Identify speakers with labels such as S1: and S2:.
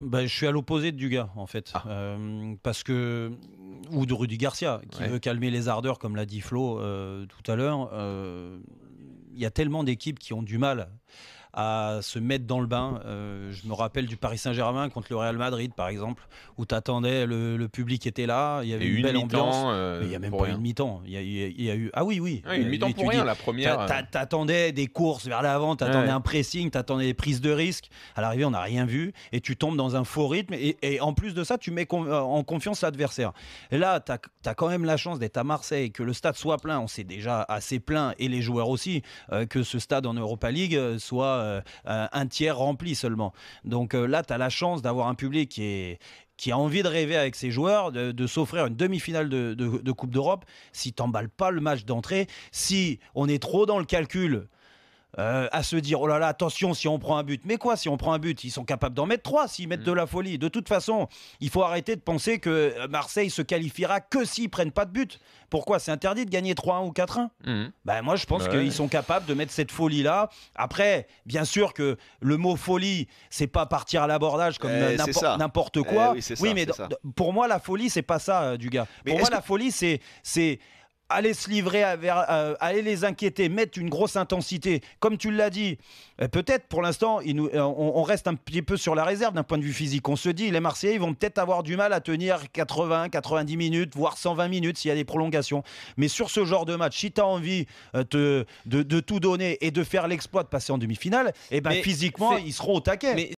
S1: Bah, je suis à l'opposé de Dugas, en fait.
S2: Ah.
S1: Parce que ou de Rudy Garcia, qui
S2: Ouais.
S1: veut calmer les ardeurs, comme l'a dit Flo, tout à l'heure. Il y a tellement d'équipes qui ont du mal à se mettre dans le bain. Je me rappelle du Paris Saint-Germain contre le Real Madrid, par exemple, où tu attendais, le public était là, il y avait
S2: Et
S1: une
S2: une
S1: belle ambiance,
S2: mi-temps,
S1: mais il n'y a même
S2: pour
S1: pas eu
S2: rien.
S1: de mi-temps. Il y a eu... Ah oui, oui.
S2: Ouais, une mi-temps
S1: Mais
S2: pour
S1: tu
S2: rien,
S1: dis,
S2: la première.
S1: t'attendais des courses vers l'avant, t'attendais
S2: Ouais.
S1: un pressing, t'attendais des prises de risque. À l'arrivée, on n'a rien vu et tu tombes dans un faux rythme. Et en plus de ça, tu mets en confiance l'adversaire. Et là, tu as quand même la chance d'être à Marseille, que le stade soit plein. On s'est déjà assez plein, et les joueurs aussi, que ce stade en Europa League soit un tiers rempli seulement. Donc là, tu as la chance d'avoir un public qui a envie de rêver avec ses joueurs, de s'offrir une demi-finale de Coupe d'Europe. Si t'emballes pas le match d'entrée, si on est trop dans le calcul, à se dire oh là là, attention si on prend un but. Mais quoi, si on prend un but, ils sont capables d'en mettre trois s'ils mettent de la folie. De toute façon, il faut arrêter de penser que Marseille se qualifiera que s'ils prennent pas de but. Pourquoi? C'est interdit de gagner 3-1 ou 4-1?
S2: Mhm.
S1: Ben moi, je pense
S2: Ouais.
S1: qu'ils sont capables de mettre cette folie-là. Après, bien sûr que le mot folie, c'est pas partir à l'abordage comme
S3: C'est ça.
S1: n'importe quoi.
S3: Oui, c'est ça,
S1: mais
S3: c'est ça.
S1: pour moi, la folie, c'est pas ça, du gars.
S3: Mais
S1: Pour moi,
S3: est-ce
S1: la folie, c'est aller se livrer, aller les inquiéter, mettre une grosse intensité. Comme tu l'as dit, peut-être pour l'instant, on reste un petit peu sur la réserve d'un point de vue physique. On se dit, les Marseillais, ils vont peut-être avoir du mal à tenir 80, 90 minutes, voire 120 minutes s'il y a des prolongations. Mais sur ce genre de match, si tu as envie de tout donner et de faire l'exploit de passer en demi-finale, eh ben,
S2: Mais
S1: physiquement,
S2: c'est-
S1: ils seront au taquet.
S2: Mais